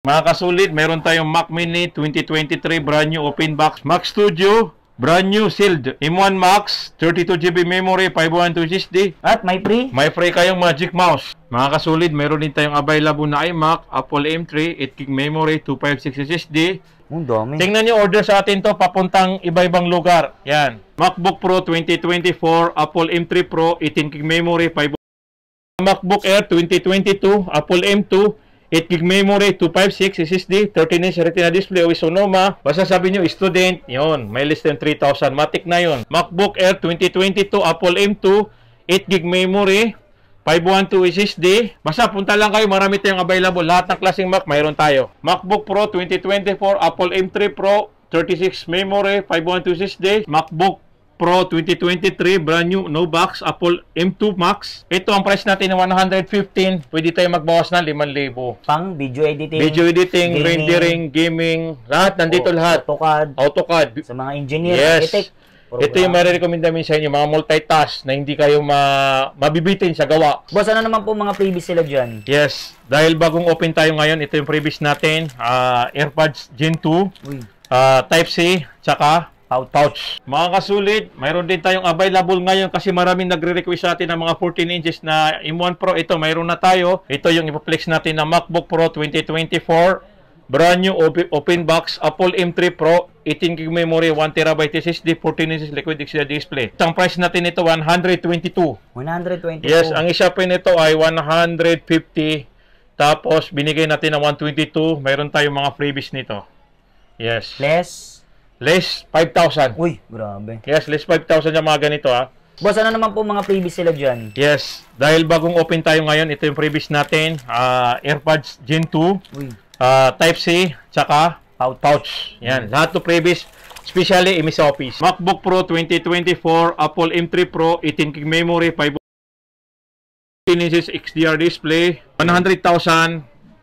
Mga kasulit, meron tayong Mac Mini 2023 brand new open box Mac Studio, brand new sealed M1 Max, 32GB memory, 512 SSD. At may free? May free kayong Magic Mouse. Mga kasulit, meron din tayong available na iMac, Apple M3, 8GB memory, 256 SSD. Ang dami. Tingnan nyo, order sa atin to papuntang iba-ibang lugar. Yan. MacBook Pro 2024, Apple M3 Pro, 18GB memory, 5 MacBook Air 2022, Apple M2, 8GB memory, 256 SSD, 13-inch Retina display, with Sonoma. Basta sabi nyo, student, yon, may less than 3,000. Matic na yon. MacBook Air 2022, Apple M2, 8GB memory, 512 SSD. Basta punta lang kayo, marami tayong available. Lahat ng klaseng Mac, mayroon tayo. MacBook Pro 2024, Apple M3 Pro, 36 memory, 512 SSD. MacBook Pro 2023, brand new, no box, Apple M2 Max. Ito ang price natin ng 115. Pwede tayo magbawas ng 5,000. Pang video editing. Video editing, rendering, gaming, lahat. Nandito lahat. AutoCAD. Sa mga engineer, yes. architect. Ito yung marirecommend namin sa inyo, mga multitask na hindi kayo mabibitin sa gawa. Boss, ano naman po mga previous sila dyan? Yes. Dahil bagong open tayo ngayon, ito yung previous natin. AirPods Gen 2, Type-C, tsaka pouch. Mga kasulit, mayroon din tayong available ngayon kasi maraming nagre-request sa atin ng mga 14 inches na M1 Pro. Ito, mayroon na tayo. Ito yung ipaplex natin na MacBook Pro 2024. Brand new open box, Apple M3 Pro, 18GB memory, 1TB SSD, 14 inches liquid XDR display. Ang price natin ito, 122. 122? Yes, ang isa pa nito ay 150. Tapos, binigay natin ng 122. Mayroon tayong mga freebies nito. Yes. Less 5,000. Uy, grabe. Yes, less 5,000 yung mga ganito ha. Boss, ano naman po mga previous sila dyan? Yes, dahil bagong open tayo ngayon, ito yung previous natin. AirPods Gen 2, Type-C, tsaka pouch. Yan, lahat to previous, especially MS Office. MacBook Pro 2024, Apple M3 Pro, 18GB memory, 5 inches XDR display, 100,000.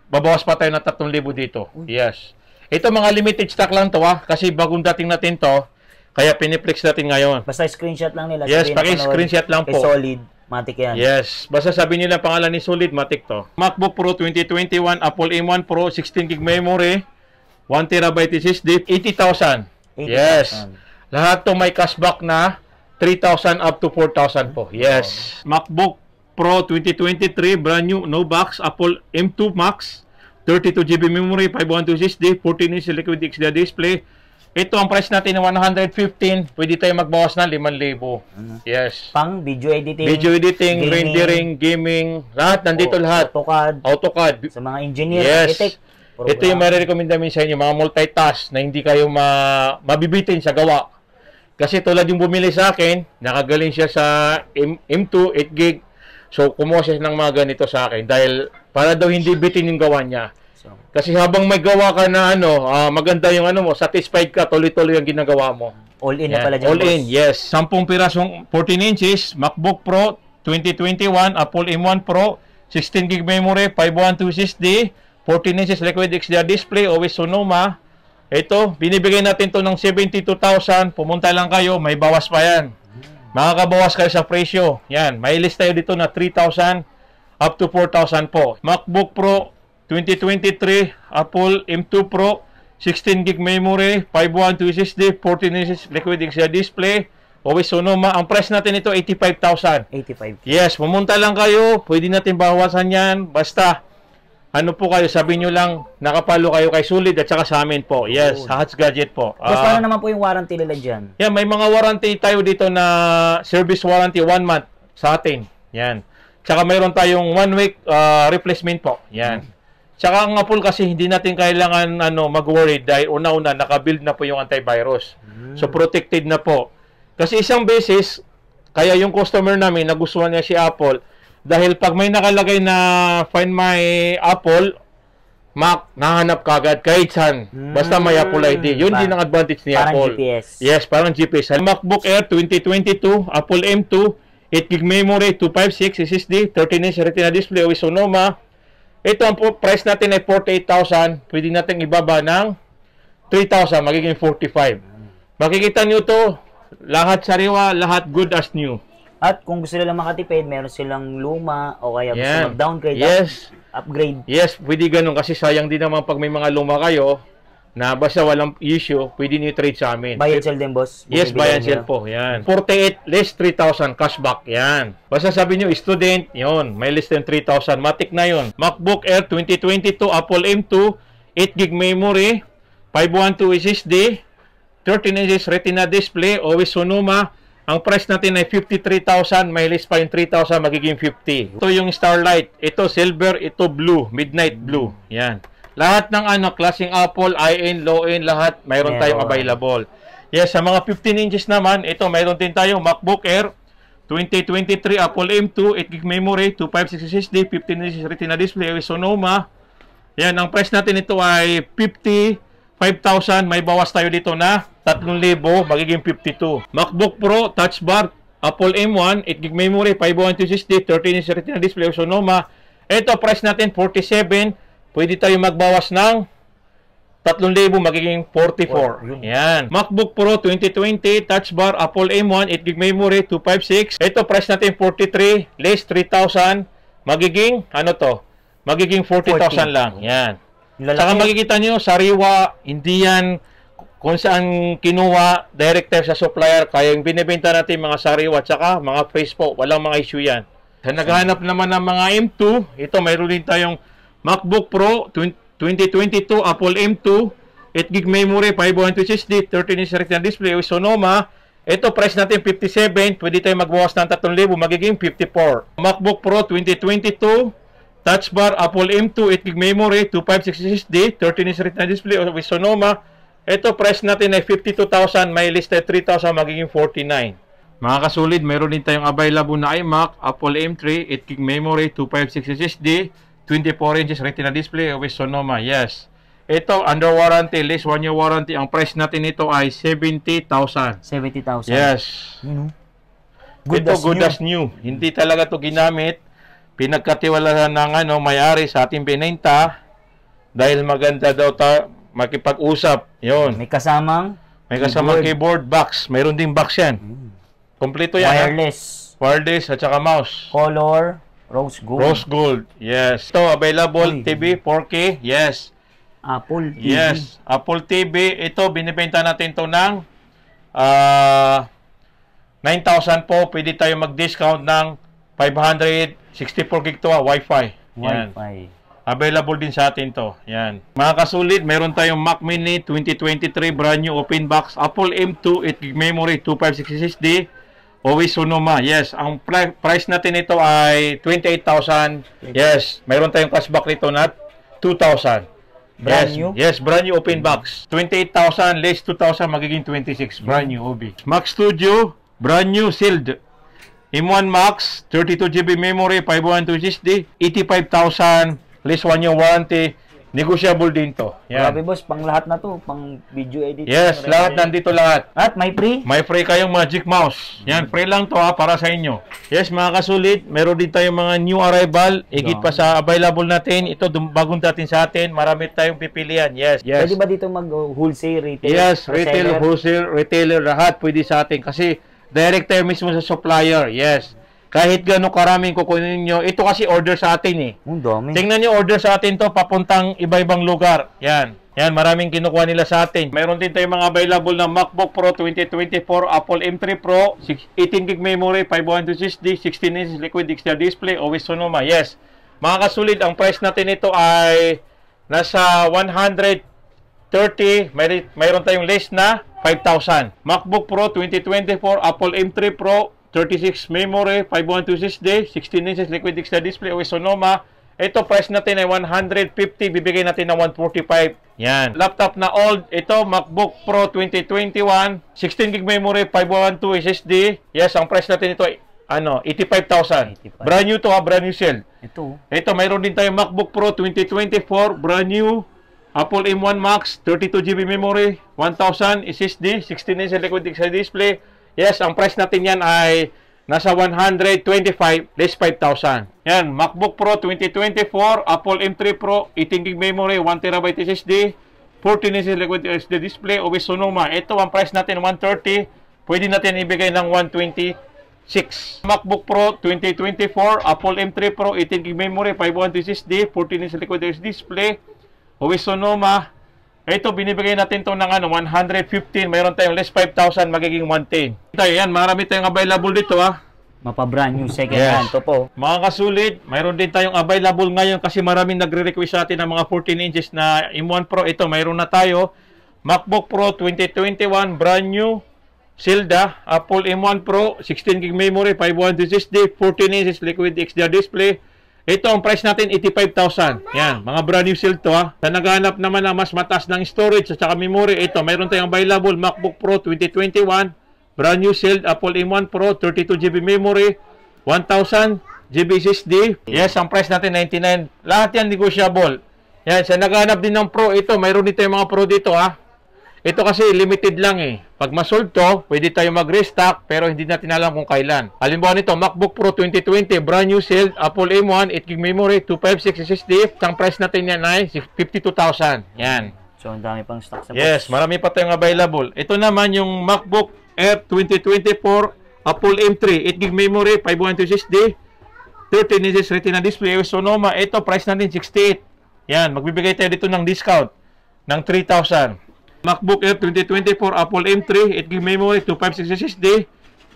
Babawas pa tayo na 3,000 dito. Yes. Ito mga limited stock lang to kasi bagong dating natin to, kaya piniplex natin ngayon. Basta screenshot lang nila. Yes, paki-screenshot lang po. Solid, Matic yan. Yes, basta sabi nila pangalan ni Solid, Matic to. MacBook Pro 2021, Apple M1 Pro, 16GB memory, 1TB SSD, 80,000. Yes. Lahat to may cashback na 3,000 up to 4,000 po. Yes. MacBook Pro 2023, brand new, no box, Apple M2 Max, 32GB memory, 512 SSD, 14-inch liquid XDR display. Ito ang price natin ng 115. Pwede tayo magbawas ng 5,000. Yes. Pang video editing. Video editing, rendering, gaming, lahat. Nandito lahat. AutoCAD. Sa mga engineer, yes. architect. Ito yung marirecommend namin sa inyo, mga multitask na hindi kayo mabibitin sa gawa. Kasi tulad yung bumili sa akin, nakagaling siya sa M2, 8GB. So, kumuha siya ng mga ganito sa akin dahil para daw hindi bitin yung gawa niya. Kasi habang may gawa ka na maganda yung satisfied ka, tuloy-tuloy yung ginagawa mo. All in na pala dyan, all boss. In, yes. 10 pirasong 14 inches, MacBook Pro 2021, Apple M1 Pro, 16GB memory, 512 SSD, 14 inches liquid XDR display, with Sonoma. Ito, binibigay natin to ng 72,000. Pumunta lang kayo, may bawas pa yan. Makakabawas kayo sa presyo. Yan, may list tayo dito na 3,000 up to 4,000 po. MacBook Pro 2023, Apple M2 Pro, 16GB memory, 512 SSD, 14 inches liquid XDR display, with Sonoma. Ang price natin ito, 85,000. 85. Yes, pumunta lang kayo. Pwede natin bawasan yan. Basta, po kayo, sabi nyo lang, nakapalo kayo kay Solid at saka sa amin po. Yes, Hats Gadget po. Basta naman po yung warranty nila dyan? Yan, may mga warranty tayo dito na service warranty 1 month sa atin. Yan. Tsaka mayroon tayong 1 week replacement po. Yan. Tsaka ang Apple kasi hindi natin kailangan mag-worry dahil una-una naka-build na po yung antivirus. So protected na po. Kasi isang beses, kaya yung customer namin nagustuhan niya si Apple dahil pag may nakalagay na Find My Apple, Mac, nahanap kagad kahit saan. Basta may Apple ID. Yun din ang advantage ni parang Apple. GPS. Yes, parang GPS. MacBook Air 2022, Apple M2, 8GB memory, 256 SSD, 13-inch Retina display, with Sonoma. Ito ang price natin ay 48,000. Pwede natin ibaba ng 3,000, magiging 45. Makikita nyo to, lahat sariwa, lahat good as new. At kung gusto nila makatipid, meron silang luma o kaya gusto Yan. mag-downgrade, Yes. upgrade. Yes, pwede ganun kasi sayang din naman pag may mga luma kayo na basta walang issue, pwede niyo trade sa amin. Buy and sell din, boss. Yes, Bumibigay buy and nila. sell po. Yan. 48 less 3,000 cashback. Yan. Basta sabi nyo, student, yun. May less than 3,000. Matic na yun. MacBook Air 2022, Apple M2, 8 GB memory, 512 SSD, 13 inches Retina display, always Sonoma. Ang price natin ay 53,000. May less pa yung 3,000, magiging 50. Ito yung Starlight. Ito silver, ito blue. Midnight blue. Yan. Lahat ng klaseng Apple, high-end, low-end, lahat, mayroon tayong available. Yes, sa mga 15 inches naman, ito, mayroon din tayong MacBook Air 2023 Apple M2, 8GB memory, 256 SSD, 15 inches Retina display, Sonoma. Yan, ang price natin ito ay 55,000. May bawas tayo dito na 3,000, magiging 52. MacBook Pro, Touch Bar, Apple M1, 8GB memory, 512 SSD, 13 inches Retina display, Sonoma. Ito, price natin 47. Pwede tayo magbawas ng 3,000, magiging 44. Yan. MacBook Pro 2020, Touch Bar, Apple M1, 8GB memory, 256. Ito, price natin 43, less 3,000, magiging, magiging 40,000 lang. Yan. Saka makikita nyo, sariwa, hindi yan kung saan kinuha, director sa supplier, kaya yung binibenta natin mga sariwa, saka mga fresh po, walang mga issue yan. Sa naghahanap naman ng mga M2, ito, mayroon din tayong MacBook Pro 2022 Apple M2, 8GB memory, 512 SSD, 13 inch Retina display, Sonoma. Ito, price natin 57. Pwede tayo magbawas ng 3,000, magiging 54. MacBook Pro 2022 Touch Bar, Apple M2, 8GB memory, 256 SSD, 13 inch Retina display, Sonoma. Ito, price natin ay 52,000. May list ay 3,000, magiging 49. Mga kasulid, meron din tayong available na iMac, Apple M3, 8GB memory, 256 SSD, 24 inches Retina display with Sonoma. Yes. Ito, under warranty, less 1 year warranty. Ang price natin ito ay 70,000. 70,000. Yes. Good ito, as good new. as new. Hindi talaga to ginamit. Pinagkatiwala ng may-ari sa ating binenta. Dahil maganda daw makipag-usap. Yun. May kasamang keyboard box. Mayroon ding box yan. Kompleto yan. wireless. Wireless at saka mouse. Color. Rose gold. Rose gold. Yes. Ito, available TV 4K. Yes. Apple TV. Yes. Apple TV. Ito, binibenta natin to ng 9,000 po. Pwede tayo mag-discount ng 564 gig to Wi-Fi. Yan. Wi-Fi. Available din sa atin to. Yan. Mga kasulit, meron tayong Mac Mini 2023 brand new open box. Apple M2, 8GB memory, 256 SSD. Always Sonoma. Yes, ang price natin ito ay 28,000. Yes, mayroon tayong cashback nito na 2,000. Brand new? Yes, brand new open box. 28,000 less 2,000 magiging 26. Brand new OB. Mac Studio, brand new sealed. M1 Max, 32GB memory, 512 SSD, 85,000 less 1 year warranty. Negotiable din to. Yan. Grabe boss, pang lahat na to, pang video editing. Yes, lahat nandito lahat. At may free? May free kayong Magic Mouse. Yan, free lang to para sa inyo. Yes, mga kasulit, meron din tayong mga new arrival. Higit pa sa available natin. Ito, bagong dating sa atin. Marami tayong pipilian. Yes, yes. Pwede ba dito mag-wholesale, retail? Yes, retail, wholesale, retailer, lahat pwede sa atin. Kasi direct tayo mismo sa supplier. Yes. Kahit gano'ng karaming kukunin nyo. Ito kasi order sa atin eh. Dami. Tingnan nyo, order sa atin to papuntang iba-ibang lugar. Yan. Yan, maraming kinukuha nila sa atin. Mayroon din tayong mga available na MacBook Pro 2024, Apple M3 Pro, 18GB memory, 512 SSD, 16 inches liquid exterior display, always Sonoma. Yes. Mga kasulit, ang price natin ito ay nasa 130. Mayroon tayong less na 5,000. MacBook Pro 2024, Apple M3 Pro, 36 memory, 512 SSD, 16 inches liquid exterior display, always Sonoma. Ito, price natin ay 150. Bibigay natin ng 145. Yan. Laptop na old. Ito, MacBook Pro 2021. 16GB memory, 512 SSD. Yes, ang price natin ito ay 85,000. 85. Brand new to brand new sale. Ito, mayroon din tayong MacBook Pro 2024. Brand new. Apple M1 Max, 32GB memory, 1000 SSD, 16 inches liquid exterior display. Yes, ang price natin yan ay nasa 125 less 5,000. Yan, MacBook Pro 2024, Apple M3 Pro, 18GB memory, 1TB SSD, 14 inches liquid SD display, always Sonoma. Ito ang price natin 130. Pwede natin ibigay ng 120. MacBook Pro 2024, Apple M3 Pro, 18GB memory, 512 SSD, 14-inch liquid display, Huawei Sonoma. Ito, binibigay natin to ng 115. Mayroon tayong less 5,000, magiging 110. Ito, yan, marami tayong available dito, Mapa-brand new second hand to po. Mga kasulit, mayroon din tayong available ngayon kasi maraming nagre-request sa atin ng mga 14 inches na M1 Pro. Ito, mayroon na tayo. MacBook Pro 2021, brand new. Zelda, Apple M1 Pro, 16GB memory, 512 SSD, 14 inches liquid XDR display. Ito, ang price natin, 85,000. Yan, mga brand new sale to Sa naghahanap naman na mas mataas ng storage at saka memory, ito, mayroon tayong available MacBook Pro 2021, brand new sale, Apple M1 Pro, 32GB memory, 1000GB SSD. Yes, ang price natin, 99. Lahat yan negotiable. Yan, sa naghahanap din ng Pro, ito, mayroon dito yung mga Pro dito Ito kasi limited lang Pag ma-sold to, pwede tayo mag-restock pero hindi natin alam kung kailan. Halimbawa nito, MacBook Pro 2020, brand new sale, Apple M1, 8GB memory, 256 SSD. Ang price natin yan ay 52,000. Yan. So, ang dami pang stock sa box. Yes, marami pa tayong available. Ito naman yung MacBook Air 2024, Apple M3, 8GB memory, 512 SSD, 13 inches Retina display, Sonoma. Ito, price natin 68. Yan, magbibigay tayo dito ng discount ng 3,000. MacBook Air 2024, Apple M3, 8GB memory, 256 SSD,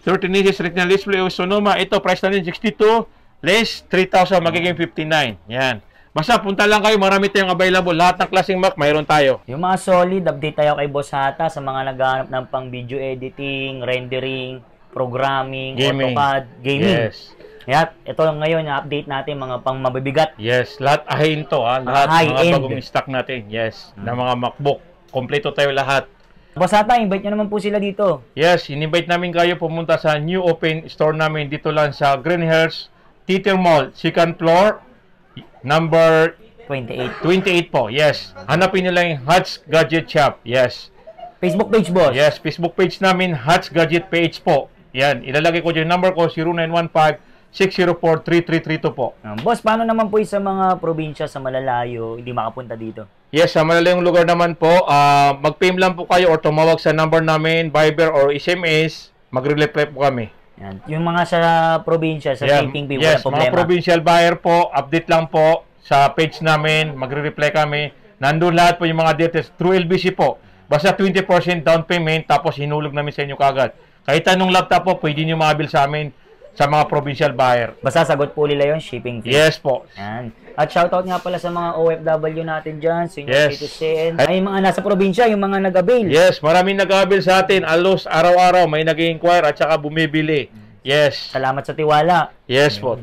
13 inches Retina display, Sonoma. Ito, price natin 62, less 3,000, magiging 59. Yan. Basta punta lang kayo, marami tayong available. Lahat ng klaseng Mac, mayroon tayo. Yung mga solid, update tayo kay Boss Hata sa mga naghahanap ng pang video editing, rendering, programming, Gaming. AutoCAD, gaming. Yes. Kaya ito ngayon, update natin mga pang mabibigat. Yes, lahat ahin to Lahat mga high-end. bagong stock natin. Yes, na mga MacBook. Kompleto tayo lahat. Boss Hata, invite nyo naman po sila dito. Yes, in-invite namin kayo pumunta sa new open store namin dito lang sa Greenhills, Theater Mall, second floor, number 28. 28 po. Yes. Hanapin nyo lang yung Hats Gadget Shop. Yes. Facebook page, boss. Yes, Facebook page namin, Hats Gadget page po. Yan, ilalagay ko dyan yung number ko, 0915-604-3332 po. Boss, paano naman po sa mga probinsya sa malalayo, hindi makapunta dito? Yes, sa malalayong lugar naman po, mag-PM lang po kayo or tumawag sa number namin, Viber or SMS, magre-reply po kami. Yan. Yung mga sa probinsya, sa shipping fee, yes, wala problema. mga provincial buyer po, update lang po sa page namin, magre-reply kami. Nandun lahat po yung mga details through LBC po. Basta 20% down payment, tapos hinulog namin sa inyo kagad. Kahit anong laptop po, pwede nyo makabil sa amin sa mga provincial buyer. Basta sagot po nila yung shipping fee. Yes po. Yan. At shoutout nga pala sa mga OFW natin dyan, senior Yes. citizen. Ay, mga nasa probinsya, yung mga nag-avail. Yes, maraming nag-avail sa atin. Alos, araw-araw, may nag-inquire at saka bumibili. Yes. Salamat sa tiwala. Yes po.